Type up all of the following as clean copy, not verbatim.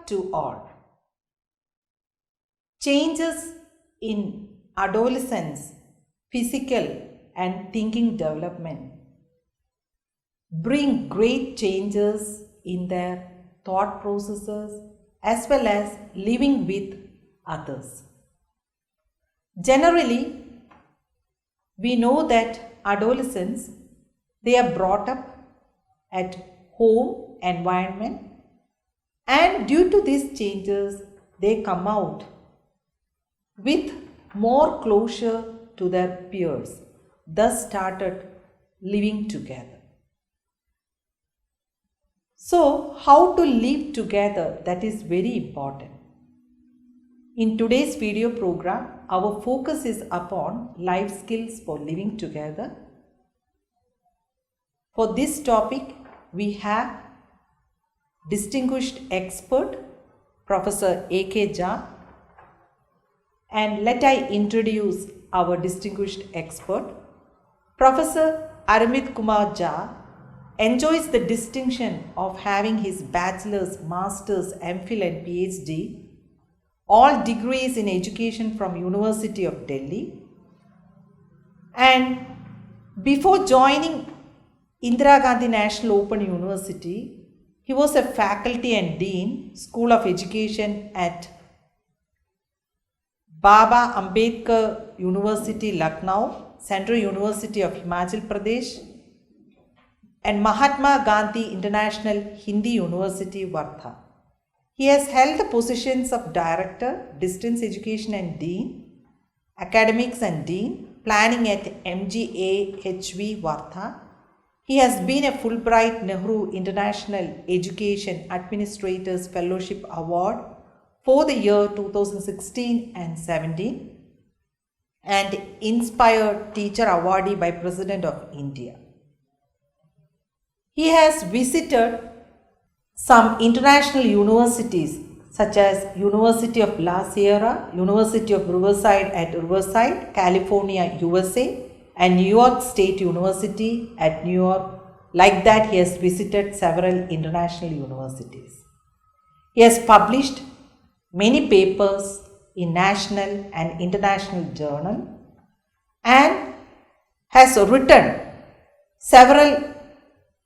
to all. Changes in adolescence, physical and thinking development bring great changes in their thought processes as well as living with others. Generally, we know that adolescents, they are brought up at home environment, and due to these changes they come out with more closure to their peers, thus started living together. So, how to live together, that is very important. In today's video program, our focus is upon life skills for living together. For this topic, we have distinguished expert, Professor A.K. Jha. And let I introduce our distinguished expert. Professor Aramit Kumar Jha enjoys the distinction of having his bachelor's, master's, MPhil and PhD, all degrees in education from University of Delhi. And before joining Indira Gandhi National Open University, he was a faculty and dean, School of Education at Baba Ambedkar University, Lucknow, Central University of Himachal Pradesh, and Mahatma Gandhi International Hindi University, Wardha. He has held the positions of Director, Distance Education and Dean, Academics and Dean, Planning at MGA-HV, Wardha. He has been a Fulbright Nehru International Education Administrators Fellowship Award for the year 2016 and 17 and Inspired Teacher Awardee by President of India. He has visited some international universities such as University of La Sierra, University of Riverside at Riverside, California, USA, and New York State University at New York. Like that, he has visited several international universities. He has published many papers in national and international journal and has written several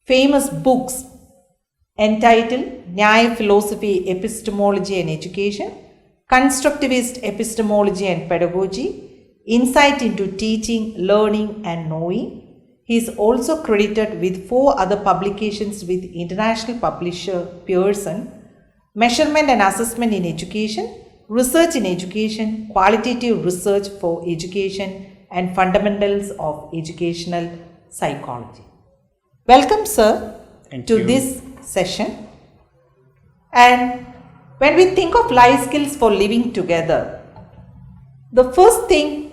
famous books entitled Nyaya Philosophy, Epistemology and Education, Constructivist Epistemology and Pedagogy, Insight into Teaching, Learning and Knowing. He is also credited with 4 other publications with international publisher Pearson: Measurement and Assessment in Education, Research in Education, Qualitative Research for Education, and Fundamentals of Educational Psychology. Welcome, sir, to this session. And when we think of life skills for living together, the first thing,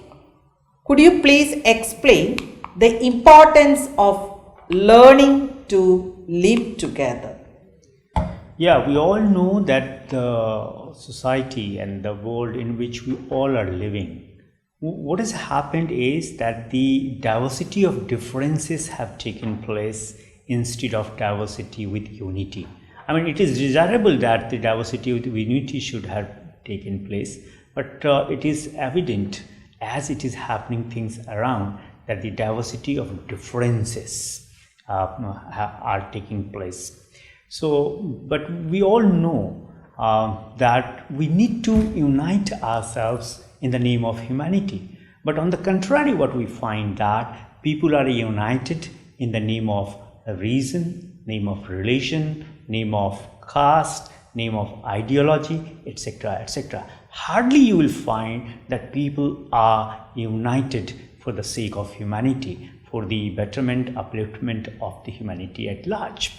could you please explain the importance of learning to live together? Yeah, we all know that the society and the world in which we all are living, what has happened is that the diversity of differences have taken place instead of diversity with unity. I mean, it is desirable that the diversity with unity should have taken place, but it is evident as it is happening things around that the diversity of differences are taking place. So, but we all know that we need to unite ourselves in the name of humanity. But on the contrary, what we find that people are united in the name of reason, name of religion, name of caste, name of ideology, etc., etc. Hardly you will find that people are united for the sake of humanity, for the betterment, upliftment of the humanity at large.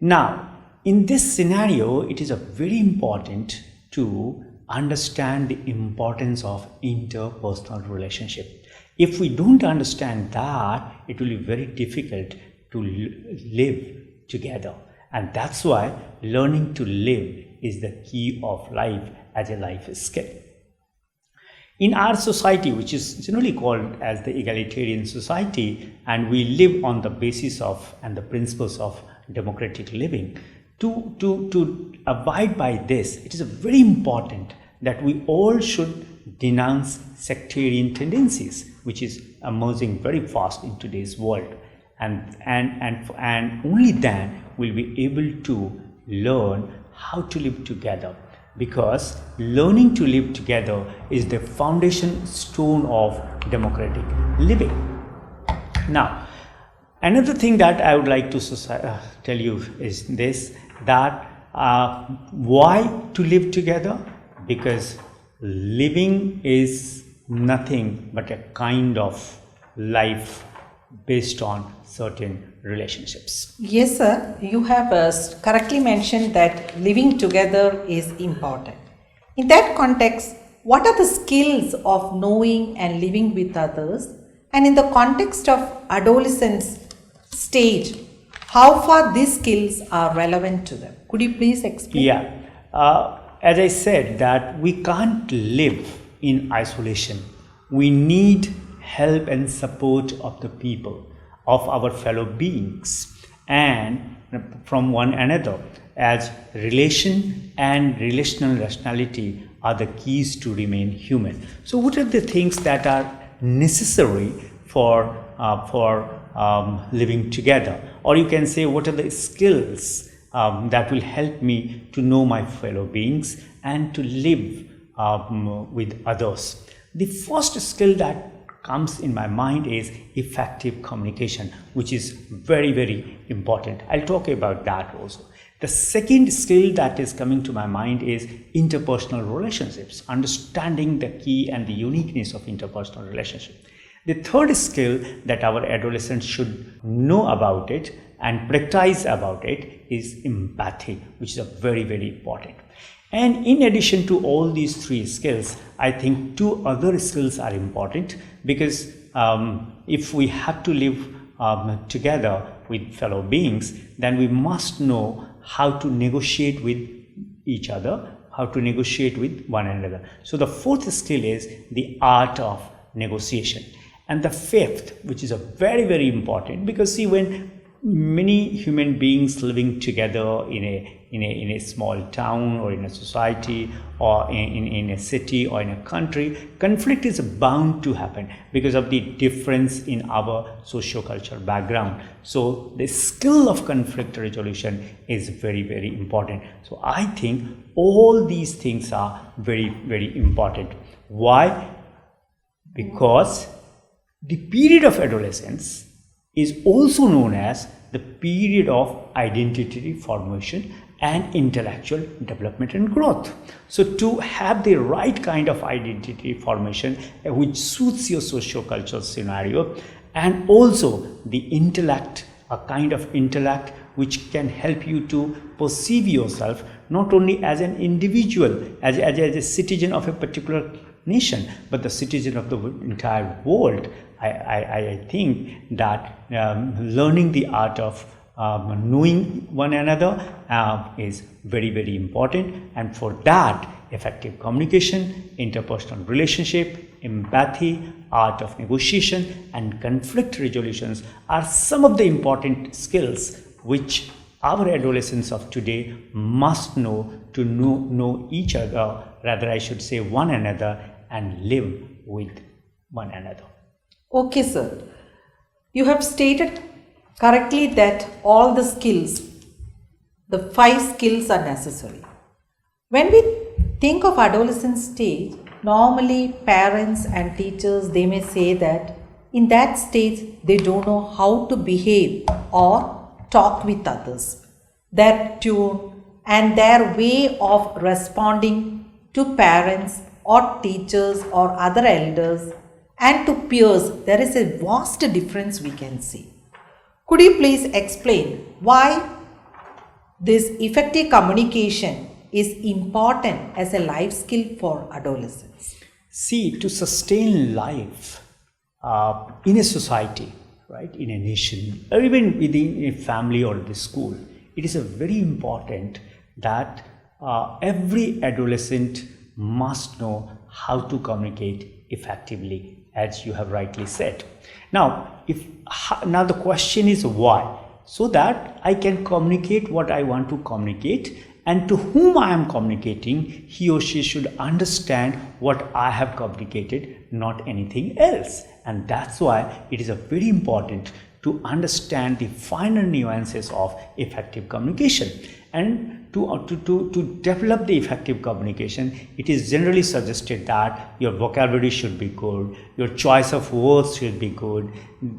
Now, in this scenario, it is very important to understand the importance of interpersonal relationship. If we don't understand that, it will be very difficult to live together. And that's why learning to live is the key of life as a life skill. In our society, which is generally called as the egalitarian society, and we live on the basis of and the principles of democratic living, To abide by this, it is very important that we all should denounce sectarian tendencies, which is emerging very fast in today's world, and only then will we able to learn how to live together, because learning to live together is the foundation stone of democratic living. Now, another thing that I would like to tell you is this, that why to live together? Because living is nothing but a kind of life based on certain relationships. Yes, sir. You have correctly mentioned that living together is important. In that context, what are the skills of knowing and living with others? And in the context of adolescence stage, how far these skills are relevant to them? Could you please explain? Yeah. As I said, that we can't live in isolation. We need help and support of the people, of our fellow beings, and from one another, as relation and relational rationality are the keys to remain human. So what are the things that are necessary for living together? Or you can say, what are the skills that will help me to know my fellow beings and to live with others? The first skill that comes in my mind is effective communication, which is very, very important. I'll talk about that also. The second skill that is coming to my mind is interpersonal relationships, understanding the key and the uniqueness of interpersonal relationship. The third skill that our adolescents should know about it and practice about it is empathy, which is a very, very important. And in addition to all these three skills, I think two other skills are important, because if we have to live together with fellow beings, then we must know how to negotiate with each other, how to negotiate with one another. So the fourth skill is the art of negotiation. And the fifth, which is a very, very important, because see, when many human beings living together in a small town or in a society or in a city or in a country, conflict is bound to happen because of the difference in our socio-cultural background. So the skill of conflict resolution is very, very important. So I think all these things are very, very important. Why? Because the period of adolescence is also known as the period of identity formation and intellectual development and growth. So to have the right kind of identity formation which suits your socio-cultural scenario, and also the intellect, a kind of intellect which can help you to perceive yourself not only as an individual, as a citizen of a particular nation, but the citizen of the entire world. I think that learning the art of knowing one another is very, very important, and for that, effective communication, interpersonal relationship, empathy, art of negotiation, and conflict resolutions are some of the important skills which our adolescents of today must know to know each other, rather I should say one another, and live with one another. Okay, sir. You have stated correctly that all the skills, the 5 skills are necessary. When we think of adolescent stage, normally parents and teachers, they may say that in that stage they don't know how to behave or talk with others. Their tune and their way of responding to parents or teachers or other elders and to peers, there is a vast difference we can see. Could you please explain why this effective communication is important as a life skill for adolescents? See, to sustain life in a society, right, in a nation, or even within a family or the school, it is a very important that every adolescent must know how to communicate effectively, as you have rightly said. Now the question is why. so that I can communicate what I want to communicate, and to whom I am communicating, he or she should understand what I have communicated, not anything else. And that's why it is a very important to understand the finer nuances of effective communication. And to develop the effective communication, it is generally suggested that your vocabulary should be good, your choice of words should be good,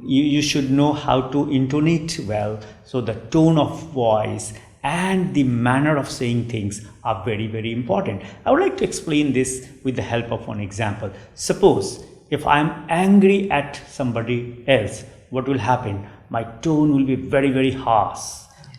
you should know how to intonate well, so the tone of voice and the manner of saying things are very, very important. I would like to explain this with the help of one example. Suppose if I am angry at somebody else, what will happen? My tone will be very, very harsh.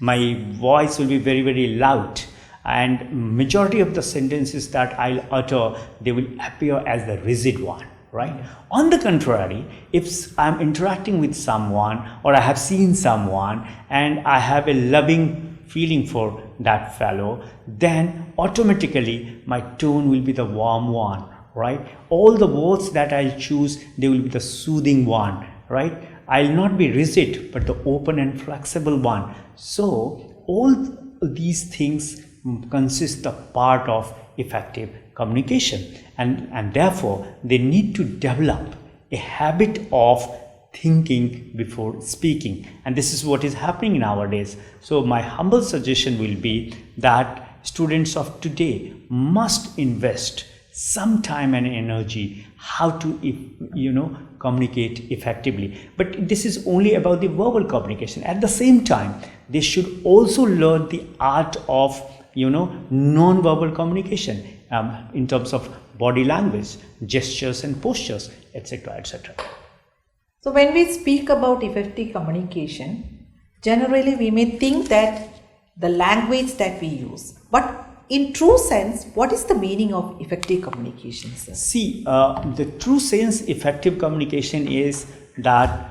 My voice will be very, very loud, and majority of the sentences that I'll utter, they will appear as the rigid one, right? On the contrary, if I'm interacting with someone, or I have seen someone and I have a loving feeling for that fellow, then automatically my tone will be the warm one, right? All the words that I choose, they will be the soothing one, right? I'll not be rigid, but the open and flexible one. So all these things consist of part of effective communication, and therefore they need to develop a habit of thinking before speaking, and this is what is happening nowadays. So my humble suggestion will be that students of today must invest some time and energy how to communicate effectively. But this is only about the verbal communication. At the same time, they should also learn the art of non-verbal communication in terms of body language, gestures and postures, etc., etc. So when we speak about effective communication, generally we may think that the language that we use, but in true sense, what is the meaning of effective communication, sir? See, the true sense effective communication is that,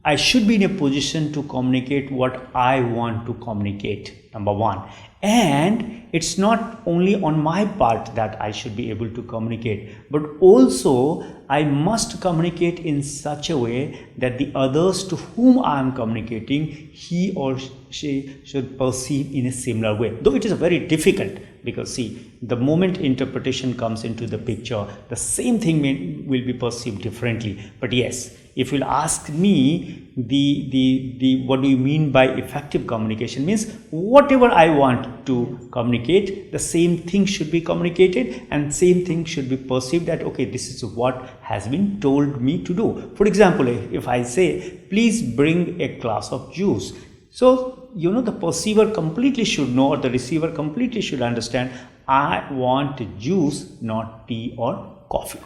I should be in a position to communicate what I want to communicate, number one. And it's not only on my part that I should be able to communicate, but also I must communicate in such a way that the others to whom I am communicating, he or she should perceive in a similar way. Though it is very difficult, because see, the moment interpretation comes into the picture, the same thing will be perceived differently. But yes, if you'll ask me, the what do you mean by effective communication, means whatever I want to communicate, the same thing should be communicated, and same thing should be perceived that, okay, this is what has been told me to do. For example, if I say, please bring a glass of juice, so the perceiver completely should know, or the receiver completely should understand, I want juice, not tea or coffee.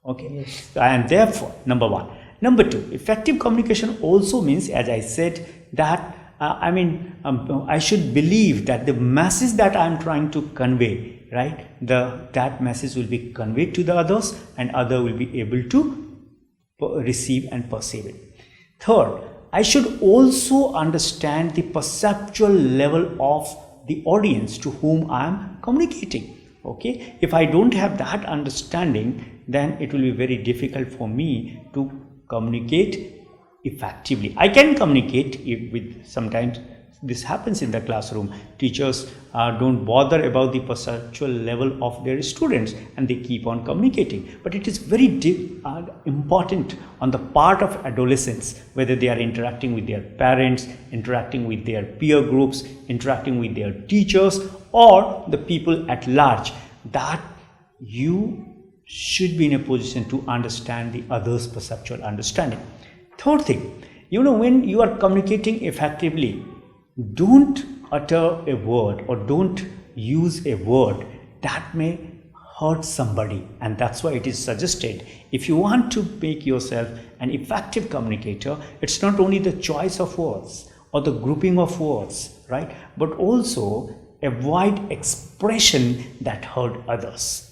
Okay, yes. And therefore, number one. Number two, effective communication also means, as I said, that I should believe that the message that I am trying to convey, right, that message will be conveyed to the others, and other will be able to receive and perceive it. Third, I should also understand the perceptual level of the audience to whom I am communicating. Okay, if I don't have that understanding, then it will be very difficult for me to communicate effectively. I can communicate with, sometimes this happens in the classroom, teachers don't bother about the perceptual level of their students and they keep on communicating, but it is very important on the part of adolescents, whether they are interacting with their parents, interacting with their peer groups, interacting with their teachers, or the people at large, that you should be in a position to understand the other's perceptual understanding. Third thing, when you are communicating effectively, don't utter a word or don't use a word that may hurt somebody, and that's why it is suggested, if you want to make yourself an effective communicator, it's not only the choice of words or the grouping of words, right, but also avoid expression that hurt others.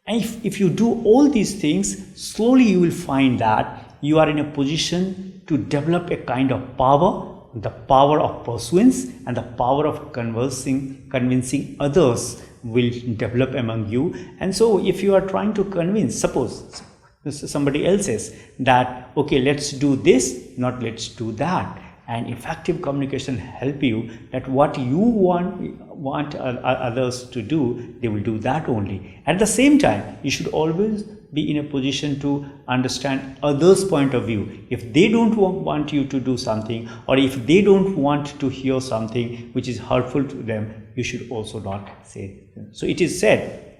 And if you do all these things, slowly you will find that you are in a position to develop a kind of power, the power of pursuance, and the power of convincing others will develop among you. And so if you are trying to convince, suppose somebody else says that, okay, let's do this, not let's do that. and effective communication help you that what you want others to do, they will do that only. At the same time, you should always be in a position to understand others' point of view. If they don't want you to do something, or if they don't want to hear something which is hurtful to them, you should also not say it. So it is said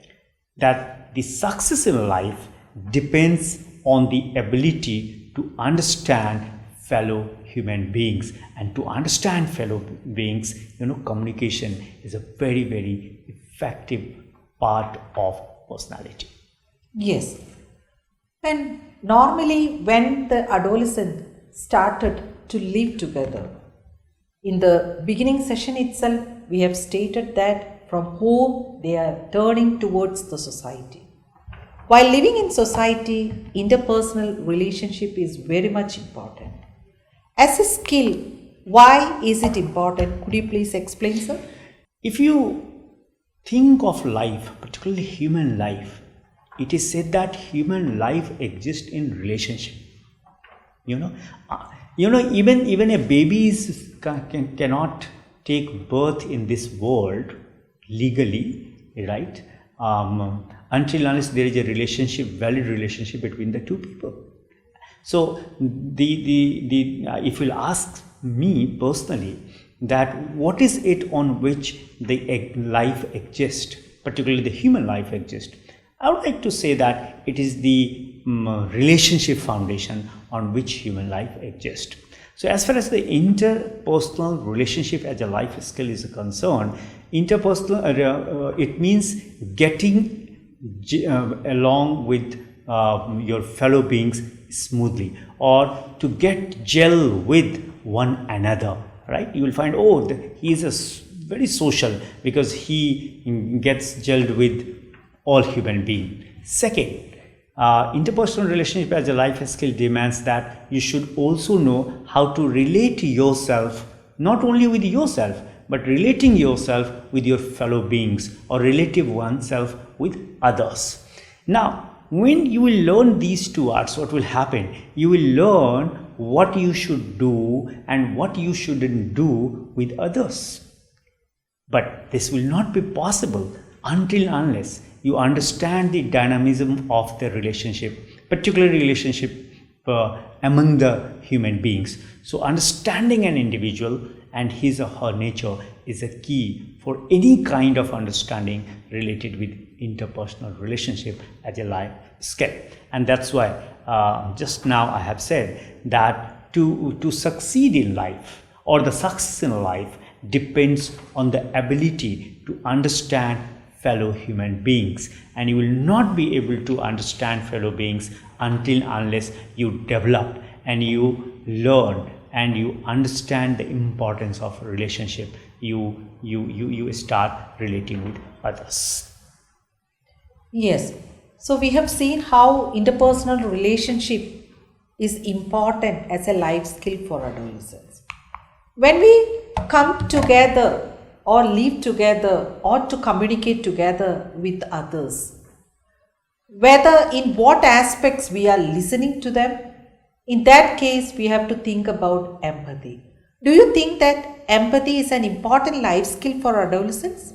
that the success in life depends on the ability to understand fellow human beings, and to understand fellow beings, communication is a very, very effective part of personality. Yes. And normally, when the adolescent started to live together, in the beginning session itself, we have stated that from home they are turning towards the society. While living in society, interpersonal relationship is very much important. As a skill, why is it important? Could you please explain, sir? If you think of life, particularly human life, it is said that human life exists in relationship. Even a baby cannot take birth in this world legally, right? Until unless there is a relationship, valid relationship between the two people. So if you'll ask me personally, that what is it on which the life exists, particularly the human life exists, I would like to say that it is the relationship foundation on which human life exists. So as far as the interpersonal relationship as a life skill is concerned, interpersonal, it means getting along with your fellow beings smoothly, or to get gel with one another, right? You will find, he is very social because he gets gelled with all human beings. Second, interpersonal relationship as a life skill demands that you should also know how to relate yourself, not only with yourself, but relating yourself with your fellow beings, or relative oneself with others. Now, when you will learn these two arts, what will happen? You will learn what you should do and what you shouldn't do with others. But this will not be possible until unless you understand the dynamism of the relationship, particularly relationship among the human beings. So understanding an individual and his or her nature is a key for any kind of understanding related with interpersonal relationship as a life skill. And that's why just now I have said that to succeed in life, or the success in life, depends on the ability to understand fellow human beings, and you will not be able to understand fellow beings until unless you develop and you learn and you understand the importance of relationship. You start relating with others. Yes. So we have seen how interpersonal relationship is important as a life skill for adolescents. When we come together or live together or to communicate together with others, whether in what aspects we are listening to them, in that case we have to think about empathy. Do you think that empathy is an important life skill for adolescents?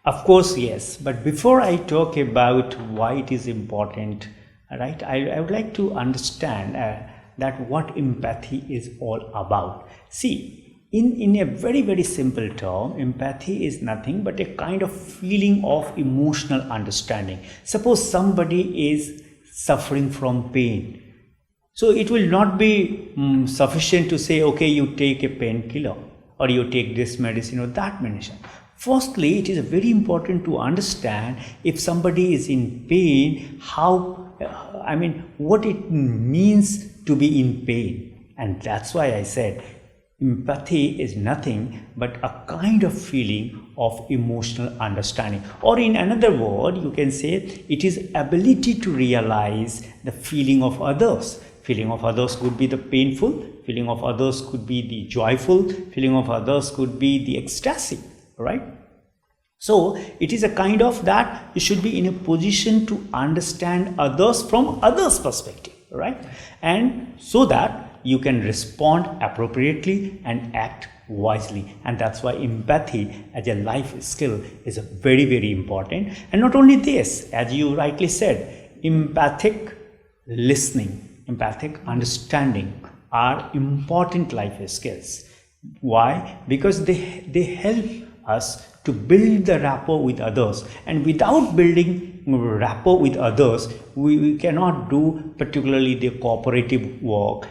Of course, yes. But before I talk about why it is important, right, I would like to understand that what empathy is all about. See, in a very, very simple term, empathy is nothing but a kind of feeling of emotional understanding. Suppose somebody is suffering from pain. So it will not be sufficient to say, okay, you take a painkiller, or you take this medicine or that medicine. Firstly, it is very important to understand if somebody is in pain, what it means to be in pain. And that's why I said empathy is nothing but a kind of feeling of emotional understanding. Or in another word, you can say it is ability to realize the feeling of others. Feeling of others could be the painful, feeling of others could be the joyful, feeling of others could be the ecstasy, right? So it is a kind of that you should be in a position to understand others from others' perspective, right? And so that you can respond appropriately and act wisely. And that's why empathy as a life skill is very, very important. And not only this, as you rightly said, empathic listening, empathic understanding are important life skills. Why? Because they help us to build the rapport with others, and without building rapport with others, we cannot do particularly the cooperative work,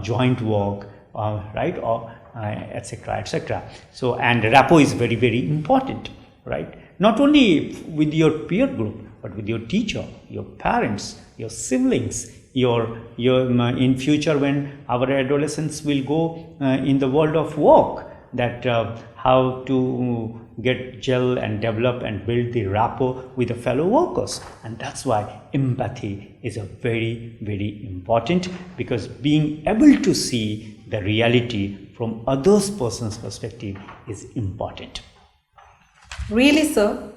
joint work, right, or etc., etc. So, and rapport is very, very important, right? Not only with your peer group, but with your teacher, your parents, your siblings, your in future when our adolescents will go in the world of work, that how to get gel and develop and build the rapport with the fellow workers. And that's why empathy is a very, very important, because being able to see the reality from others person's perspective is important. Really, sir,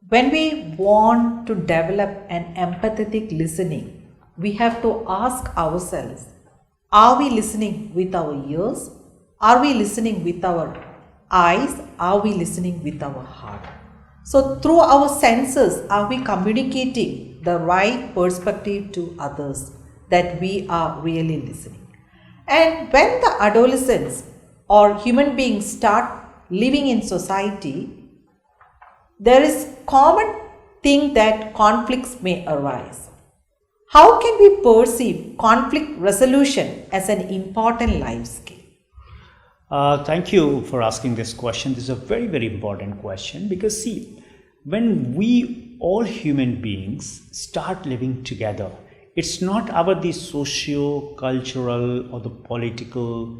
when we want to develop an empathetic listening, we have to ask ourselves, are we listening with our ears? Are we listening with our eyes? Are we listening with our heart? So through our senses, are we communicating the right perspective to others, that we are really listening? And when the adolescents or human beings start living in society, there is common thing that conflicts may arise. How can we perceive conflict resolution as an important life skill? Thank you for asking this question. This is a very, very important question, because see, when we all human beings start living together, it's not about the socio-cultural or the political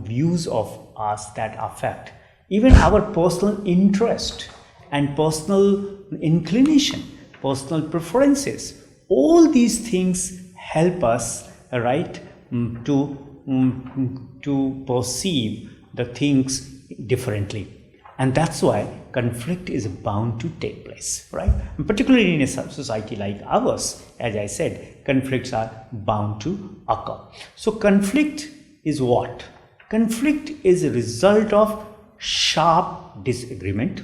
views of us that affect. Even our personal interest and personal inclination, personal preferences, all these things help us, right, to perceive the things differently. And that's why conflict is bound to take place, right? And particularly in a society like ours, as I said, conflicts are bound to occur. So conflict is what? Conflict is a result of sharp disagreement.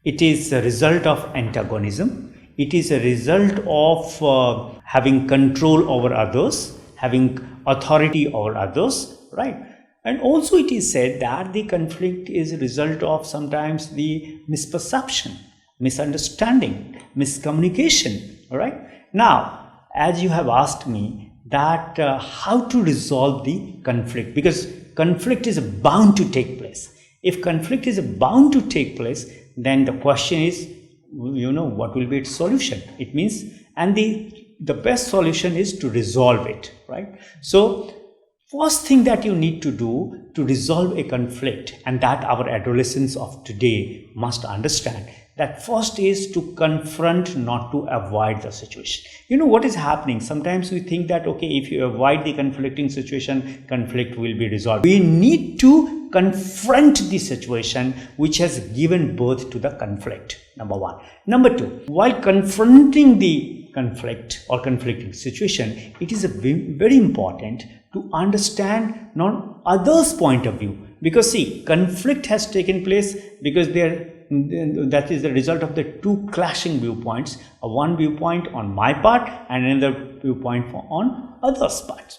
It is a result of antagonism. It is a result of having control over others, having authority over others, right? And also it is said that the conflict is a result of sometimes the misperception, misunderstanding, miscommunication, all right? Now, as you have asked me that how to resolve the conflict, because conflict is bound to take place. If conflict is bound to take place, then the question is, what will be its solution? It means, and the best solution is to resolve it, right? So first thing that you need to do to resolve a conflict, and that our adolescents of today must understand, that first is to confront, not to avoid the situation. What is happening? Sometimes we think that, okay, if you avoid the conflicting situation, conflict will be resolved. We need to confront the situation which has given birth to the conflict, number one. Number two, while confronting the conflict or conflicting situation, it is very important to understand not others' point of view, because see, conflict has taken place because that is the result of the two clashing viewpoints, one viewpoint on my part and another viewpoint on others' part.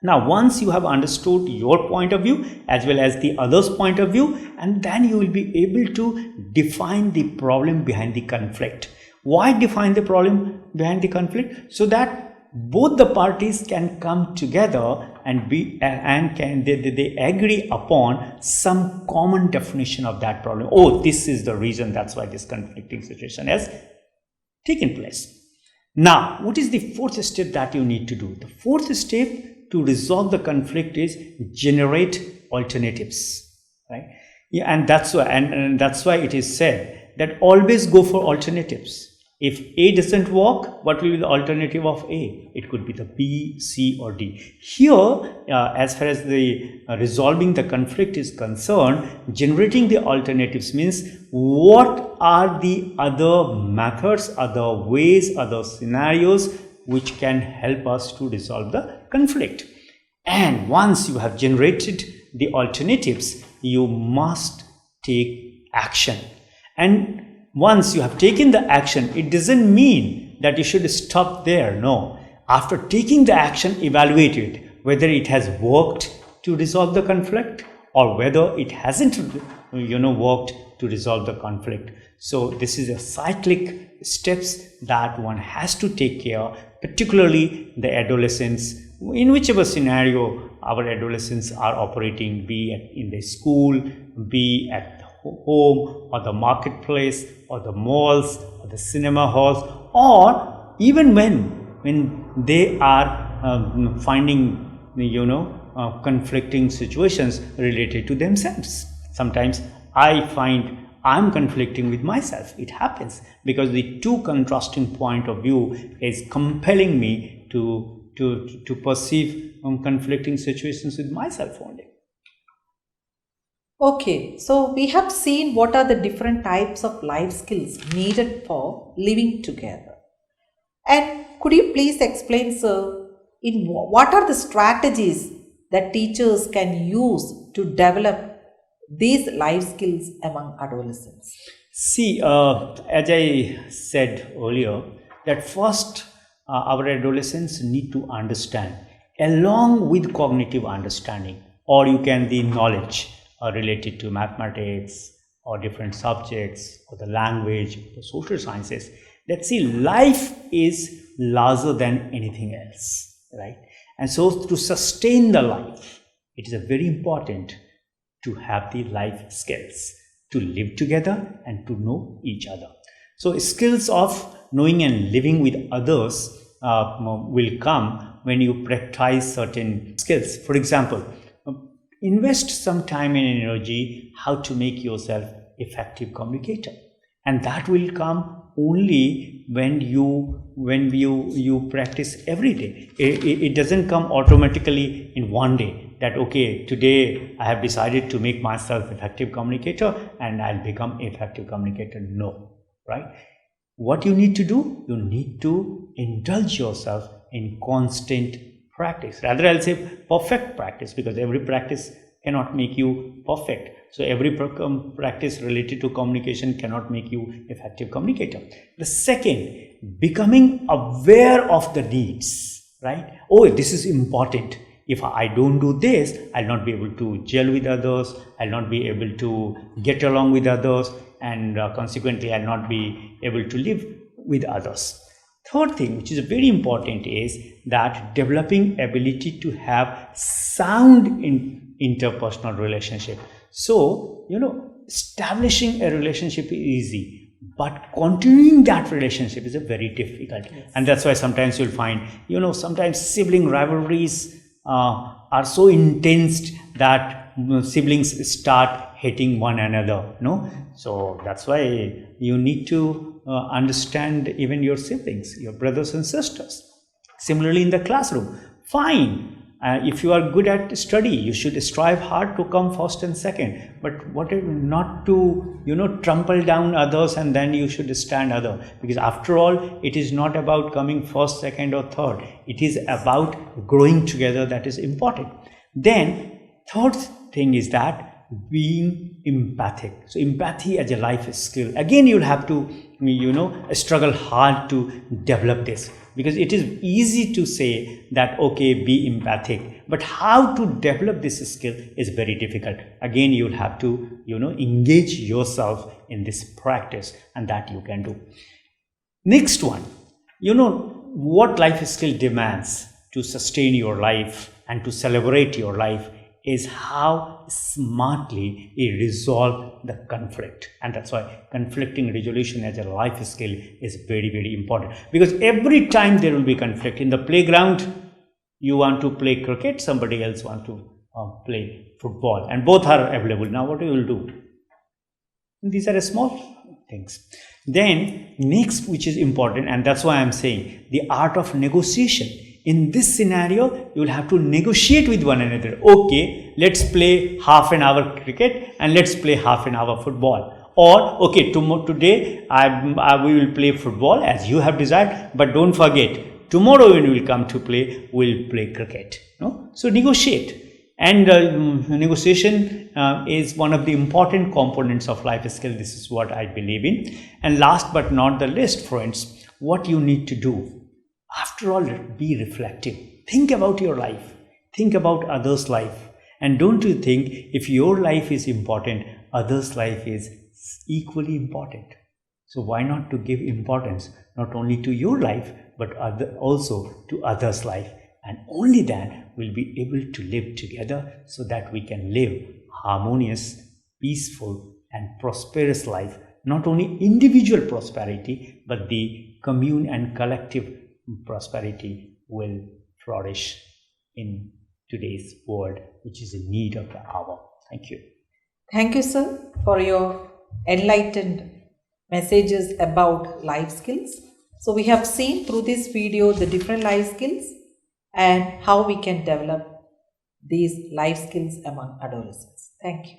Now, once you have understood your point of view as well as the other's point of view, and then you will be able to define the problem behind the conflict. Why define the problem behind the conflict? So that both the parties can come together and they agree upon some common definition of that problem. Oh, this is the reason, that's why this conflicting situation has taken place. Now, what is the fourth step that you need to do? The fourth step to resolve the conflict is generate alternatives, right? Yeah, and that's why, and that's why it is said that always go for alternatives. If A doesn't work, what will be the alternative of A? It could be the B, C or D. Here, as far as the resolving the conflict is concerned, generating the alternatives means what are the other methods, other ways, other scenarios which can help us to resolve the conflict. And once you have generated the alternatives, you must take action. And once you have taken the action, it doesn't mean that you should stop there. No. After taking the action, evaluate it, whether it has worked to resolve the conflict or whether it hasn't worked to resolve the conflict. So this is a cyclic steps that one has to take care, particularly the adolescents, in whichever scenario our adolescents are operating, be it in the school, be at the home or the marketplace or the malls or the cinema halls, or even when they are finding conflicting situations related to themselves. Sometimes I find I'm conflicting with myself. It happens because the two contrasting point of view is compelling me to perceive conflicting situations with myself only. Okay, so we have seen what are the different types of life skills needed for living together. And could you please explain, sir, what are the strategies that teachers can use to develop these life skills among adolescents? See, as I said earlier, that first our adolescents need to understand, along with cognitive understanding, or you can the knowledge related to mathematics or different subjects or the language, the social sciences, that see life is larger than anything else, right? And so to sustain the life, it is very important to have the life skills, to live together and to know each other. So skills of knowing and living with others will come when you practice certain skills. For example, invest some time and energy how to make yourself effective communicator, and that will come only when you practice every day. It doesn't come automatically in one day that okay, today I have decided to make myself effective communicator and I'll become effective communicator. No, right? What you need to do, you need to indulge yourself in constant practice. Rather, I'll say perfect practice, because every practice cannot make you perfect. So every practice related to communication cannot make you effective communicator. The second, becoming aware of the needs, right? Oh, this is important. If I don't do this, I'll not be able to gel with others, I'll not be able to get along with others, and consequently I'll not be able to live with others. Third thing, which is very important, is that developing ability to have sound interpersonal relationship. So, establishing a relationship is easy, but continuing that relationship is a very difficult. Yes. And that's why sometimes you'll find, sometimes sibling rivalries are so intense that siblings start hating one another. So that's why you need to understand even your siblings, your brothers and sisters. Similarly, in the classroom, fine. If you are good at study, you should strive hard to come first and second. But what if not to, trample down others and then you should stand other? Because after all, it is not about coming first, second or third. It is about growing together. That is important. Then third thing is that being empathic. So empathy as a life skill. Again, you'll have to, struggle hard to develop this, because it is easy to say that, okay, be empathic, but how to develop this skill is very difficult. Again, you'll have to, engage yourself in this practice, and that you can do. Next one, what life skill demands to sustain your life and to celebrate your life is how smartly you resolve the conflict. And that's why conflicting resolution as a life skill is very, very important, because every time there will be conflict. In the playground, you want to play cricket, somebody else wants to play football, and both are available. Now what you will do? These are small things. Then next, which is important, and that's why I'm saying the art of negotiation. In this scenario, you will have to negotiate with one another. Okay, let's play half an hour cricket and let's play half an hour football. Or, okay, today we will play football as you have desired, but don't forget, tomorrow when we'll come to play, we'll play cricket. No? So negotiate. And negotiation is one of the important components of life skill. This is what I believe in. And last but not the least, friends, what you need to do. After all, be reflective. Think about your life. Think about others' life. And don't you think if your life is important, others' life is equally important? So why not to give importance not only to your life, but also to others' life? And only then we'll be able to live together so that we can live harmonious, peaceful, and prosperous life. Not only individual prosperity, but the commune and collective prosperity will flourish in today's world, which is in need of the hour. Thank you. Thank you, sir, for your enlightened messages about life skills. So we have seen through this video the different life skills and how we can develop these life skills among adolescents. Thank you.